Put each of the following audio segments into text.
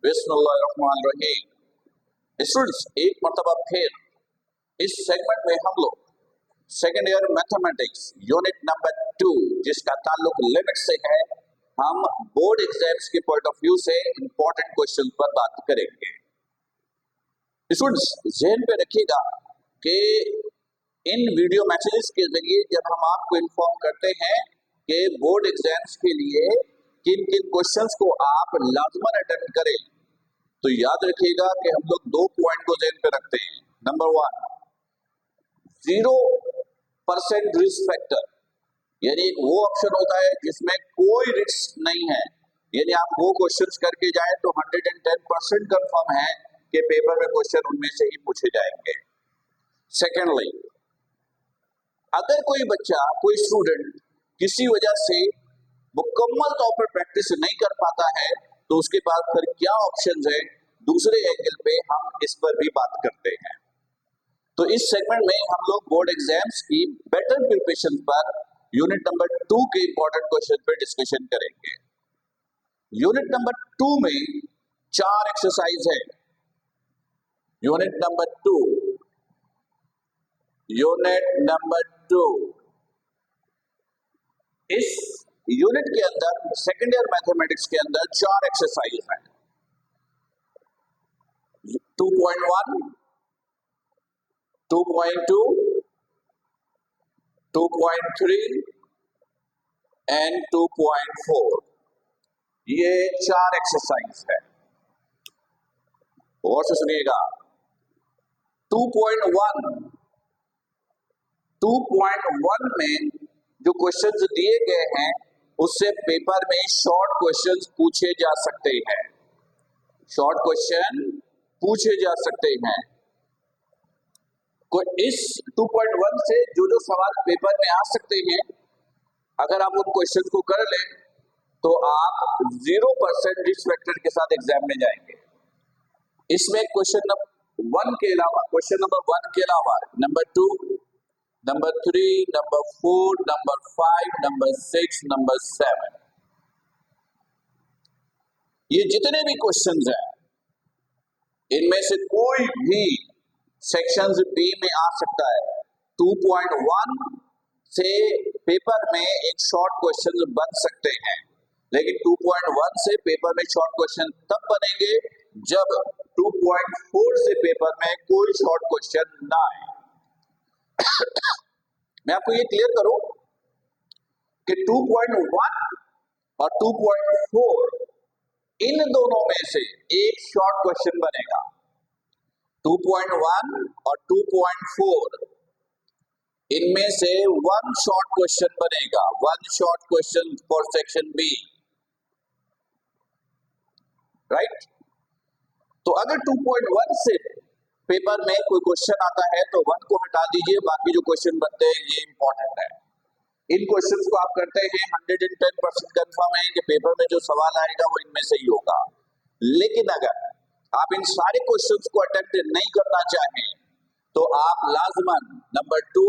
बिस्मिल्लाहिर्रहमानिर्रहीम। स्टूडेंट्स, एक मरतबा फिर इस सेगमेंट में हम लोग second year mathematics unit number 2 जिसका ताल्लुक लिमिट से है, हम बोर्ड एग्जाम्स के पॉइंट ऑफ व्यू से इंपॉर्टेंट क्वेश्चन पर बात करेंगे। स्टूडेंट्स ध्यान पे रखिएगा कि इन वीडियो मैसेजेस के जरिए जब हम आपको इन्फॉर्म करते हैं कि बोर्ड एग्जाम्स के लिए किन किन क्वेश्चंस को आप लाजमन अटेम्प्ट करें, तो याद रखिएगा कि हम लोग 2 पॉइंट को ध्यान पे रखते हैं। नंबर 1, 0% रिस्क फैक्टर, यानी वो ऑप्शन होता है जिसमें कोई रिस्क नहीं है, यानी आप वो क्वेश्चंस करके जाए तो 110% कंफर्म है कि पेपर में क्वेश्चन उनमें से ही पूछे जाएंगे। सेकेंडली, अगर कोई बच्चा, कोई स्टूडेंट किसी वजह से मुकम्मल तौर पर प्रैक्टिस नहीं कर पाता है, तो उसके पास फिर क्या ऑप्शंस है, दूसरे एंगल पे हम इस पर भी बात करते हैं। तो इस सेगमेंट में हम लोग बोर्ड एग्जाम्स की better preparation per unit number 2 के इंपॉर्टेंट क्वेश्चन पे डिस्कशन करेंगे। यूनिट नंबर 2 में 4 एक्सरसाइज है। यूनिट नंबर 2 इस यूनिट के अंदर सेकेंड ईयर मैथमेटिक्स के अंदर 4 एक्सरसाइज हैं। 2.1, 2.2, 2.3 एंड 2.4, ये 4 एक्सरसाइज है। और से सुनिएगा, 2.1 में जो क्वेश्चंस दिए गए हैं उससे पेपर में शॉर्ट क्वेश्चंस पूछे जा सकते हैं। शॉर्ट क्वेश्चन पूछे जा सकते हैं। इस 2.1 से जो जो सवाल पेपर में आ सकते हैं, अगर आप उन क्वेश्चन को कर लें तो आप 0% रिस्क फैक्टर के साथ एग्जाम में जाएंगे। इसमें क्वेश्चन नंबर 1 के अलावा number 2, number 3, number 4, number 5, number 6, number 7, ये जितने भी क्वेश्चंस हैं इनमें से कोई भी सेक्शंस बी में आ सकता है। 2.1 से पेपर में एक शॉर्ट क्वेश्चन बन सकते हैं, लेकिन 2.1 से पेपर में शॉर्ट क्वेश्चन तब बनेंगे जब 2.4 से पेपर में कोई शॉर्ट क्वेश्चन ना आए। मैं आपको ये क्लियर करूं कि 2.1 और 2.4 इन दोनों में से एक शॉर्ट क्वेश्चन बनेगा। 2.1 और 2.4 इनमें से 1 शॉर्ट क्वेश्चन बनेगा, 1 short question for section B, right. तो अगर 2.1 से पेपर में कोई क्वेश्चन आता है तो 1 को हटा दीजिए, बाकी जो क्वेश्चन बनते हैं ये इंपॉर्टेंट है। इन क्वेश्चंस को आप करते हैं 110% कंफर्म है कि पेपर में जो सवाल आएगा वो इनमें से ही होगा। लेकिन अगर आप इन सारे क्वेश्चंस को अटेम्प्ट नहीं करना चाहें तो आप लाजमन नंबर 2,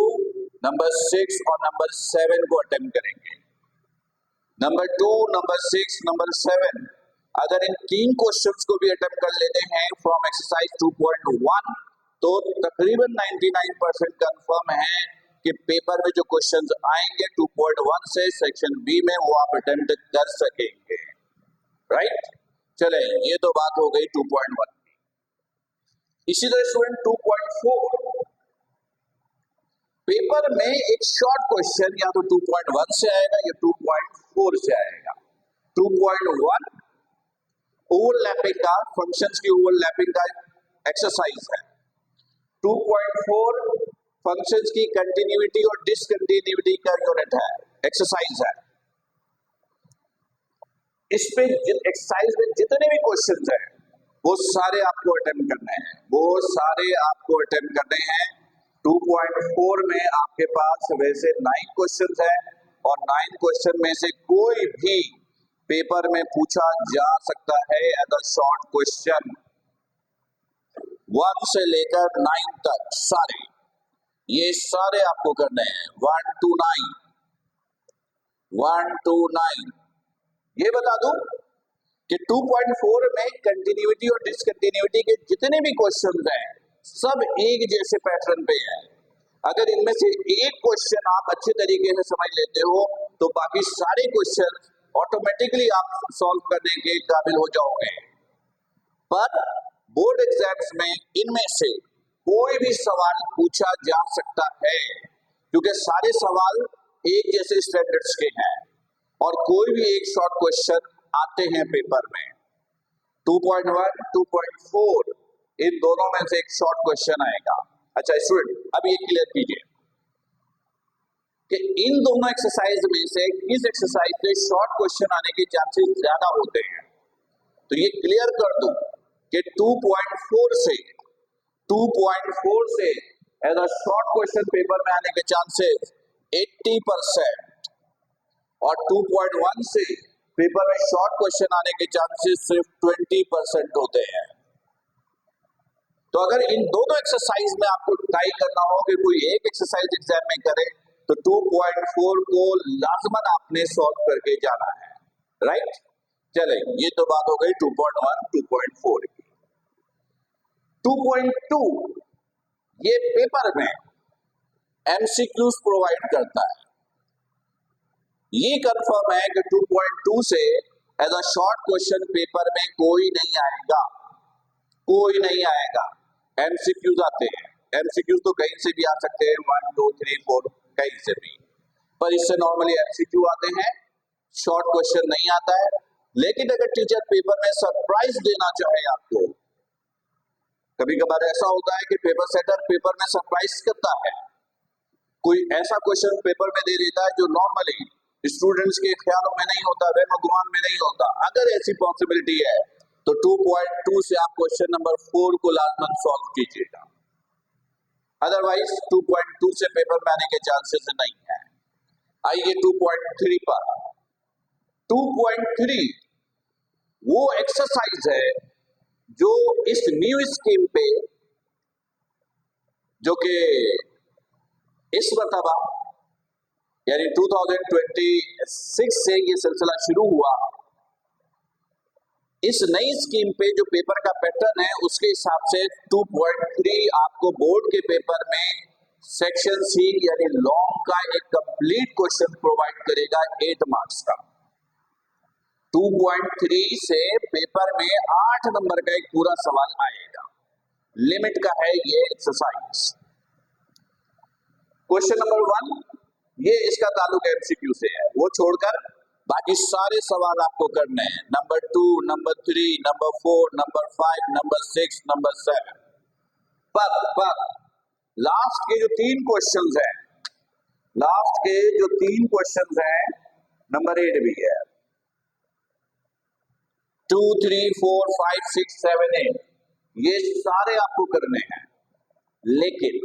नंबर 6 और नंबर 7 को अटेम्प्ट करेंगे। नंबर 2, नंबर 6, नंबर 7, अगर इन 3 क्वेश्चंस को भी अटेम्प्ट कर लेते हैं फ्रॉम एक्सरसाइज 2.1 तो तकरीबन 99% कंफर्म है कि पेपर में जो क्वेश्चंस आएंगे 2.1 से सेक्शन बी में वो आप अटेम्प्ट कर सकेंगे, राइट। चले, ये तो बात हो गई 2.1 की। इसी तरह स्टूडेंट 2.4 पेपर में एक शॉर्ट क्वेश्चन या तो 2.1 से आएगा या 2.4 से आएगा। 2.1 ओवरलैपिंग का, फंक्शंस की ओवरलैपिंग का एक्सरसाइज है। 2.4 फंक्शंस की कंटिन्यूटी और डिसकंटिन्यूटी का यूनिट है, एक्सरसाइज है। इस पे एक्सरसाइज में जितने भी क्वेश्चंस हैं वो सारे आपको अटेम्प्ट करने हैं, 2.4 में आपके पास वैसे 9 क्वेश्चंस हैं और 9 क्वेश्चन में से कोई भी पेपर में पूछा जा सकता है एज अ शॉर्ट क्वेश्चन। 1 से लेकर 9 तक सारे, ये सारे आपको करने हैं। 1 to 9 ये बता दूं कि 2.4 में कंटिन्यूटी और डिसकंटिन्यूटी के जितने भी क्वेश्चन हैं सब एक जैसे पैटर्न पे हैं। अगर इनमें से एक क्वेश्चन आप अच्छे तरीके से समझ लेते हो तो बाकी सारे क्वेश्चन ऑटोमेटिकली आप सॉल्व करने के काबिल हो जाओगे। पर बोर्ड एग्जाम्स में इनमें से कोई भी सवाल पूछा जा सकता है क्योंकि सारे सवाल एक जैसे स्टैंडर्ड्स के हैं और कोई भी एक शॉर्ट क्वेश्चन आते हैं पेपर में। 2.1, 2.4 इन दोनों में से एक शॉर्ट क्वेश्चन आएगा। अच्छा स्टूडेंट, अब ये क्लियर कीजिए कि इन दोनों एक्सरसाइज में से किस एक्सरसाइज से शॉर्ट क्वेश्चन आने के चांसेस ज्यादा होते हैं। तो ये क्लियर कर दूं कि 2.4 से as a short question paper में आने के चांसेस 80% और 2.1 से पेपर में शॉर्ट क्वेश्चन आने के चांसेस सिर्फ 20% होते हैं। तो अगर इन दोनों एक्सरसाइज में आपको ट्राई करना हो कि कोई एक एक्सरसाइज एग्जाम में करे तो 2.4 को लाजमन आपने सॉल्व करके जाना है, राइट। चले, ये तो बात हो गई 2.1, 2.4 की। 2.2 ये पेपर में एमसीक्यूज प्रोवाइड करता है। ये कंफर्म है कि 2.2 से as a short question paper में कोई नहीं आएगा, कोई नहीं आएगा। एमसीक्यूज आते हैं, एमसीक्यूज तो कहीं से भी आ सकते हैं, 1, 2, 3, 4 कहीं से भी, पर इससे नॉर्मली एमसीक्यू आते हैं, शॉर्ट क्वेश्चन नहीं आता है। लेकिन अगर टीचर पेपर में सरप्राइज देना चाहे आपको, कभी कभार ऐसा होता है कि पेपर सेटर पेपर में सरप्राइज करता है, कोई ऐसा क्वेश्चन पेपर में दे देता है जो नॉर्मली स्टूडेंट्स के ख्यालों में नहीं होता, वहम में नहीं होता। अगर ऐसी पॉसिबिलिटी है तो 2.2 से आप क्वेश्चन नंबर 4 को लाजमन सॉल्व कीजिएगा, अदरवाइज 2.2 से पेपर में आने के चांसेस नहीं है। आइए 2.3 पर। 2.3 वो एक्सरसाइज है जो इस न्यू स्कीम पे, जो कि इस मरतबा यानी 2026 से ये सिलसिला शुरू हुआ, इस नई स्कीम पे जो पेपर का पैटर्न है उसके हिसाब से 2.3 आपको बोर्ड के पेपर में सेक्शन सी यानी लॉन्ग का एक कंप्लीट क्वेश्चन प्रोवाइड करेगा 8 मार्क्स का। 2.3 से पेपर में 8 नंबर का एक पूरा सवाल आएगा, लिमिट का है ये एक्सरसाइज। क्वेश्चन नंबर 1 ये इसका ताल्लुक एमसीक्यू से है, वो छोड़कर बाकी सारे सवाल आपको करने हैं। Number 2, number 3, number 4, number 5, number 6, number 7 पर लास्ट के जो 3 क्वेश्चंस हैं, लास्ट के जो 3 क्वेश्चंस हैं, नंबर 8 भी है, 2, 3, 4, 5, 6, 7, 8 ये सारे आपको करने हैं। लेकिन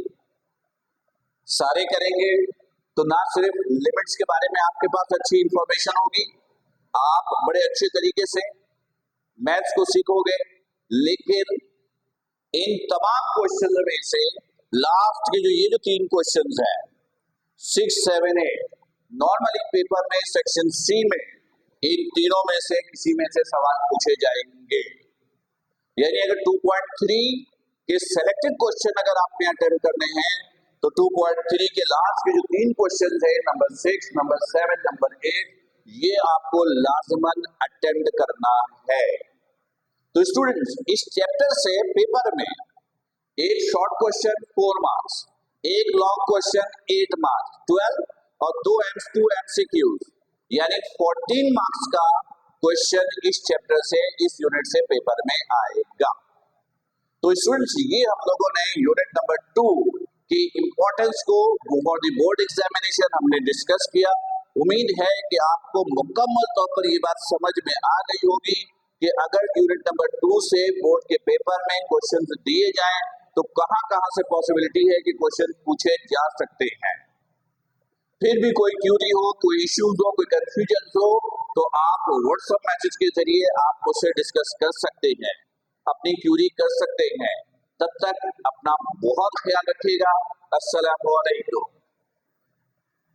सारे करेंगे तो ना सिर्फ लिमिट्स के बारे में आपके पास अच्छी इंफॉर्मेशन होगी, आप बड़े अच्छे तरीके से मैथ्स को सीखोगे, लेकिन इन तमाम क्वेश्चन में से लास्ट के जो ये जो 3 क्वेश्चन हैं 6, 7, 8 नॉर्मली पेपर में सेक्शन सी में इन तीनों में से किसी में से सवाल पूछे जाएंगे। यानी अगर 2.3 के सेलेक्टेड क्वेश्चन अगर आपने अटेम्प्ट करने हैं तो 2.3 के लास्ट के जो 3 क्वेश्चन है नंबर 6, नंबर 7, नंबर 8 ये आपको लाजमन अटेम्प्ट करना है। तो स्टूडेंट्स इस चैप्टर से पेपर में एक शॉर्ट क्वेश्चन 4 मार्क्स, एक लॉन्ग क्वेश्चन 8 मार्क्स, 12 और 2 MCQs यानी 14 मार्क्स का क्वेश्चन इस चैप्टर से, इस यूनिट से पेपर में आएगा। तो स्टूडेंट्स ये हम लोगों ने यूनिट नंबर 2 की इंपॉर्टेंस को फॉर द बोर्ड एग्जामिनेशन हमने डिस्कस किया। उम्मीद है कि आपको मुकम्मल तौर पर ये बात समझ में आ गई होगी कि अगर यूनिट नंबर 2 से बोर्ड के पेपर में क्वेश्चंस दिए जाएं तो कहां-कहां से पॉसिबिलिटी है कि क्वेश्चन पूछे जा सकते हैं। फिर भी कोई क्यूरी हो, कोई इश्यूज हो, कोई कंफ्यूजन हो तो आप व्हाट्सएप मैसेज के जरिए आप मुझसे डिस्कस कर सकते हैं, अपनी क्यूरी कर सकते हैं। तब तक अपना बहुत ख्याल रखिएगा। अस्सलामु अलैकुम।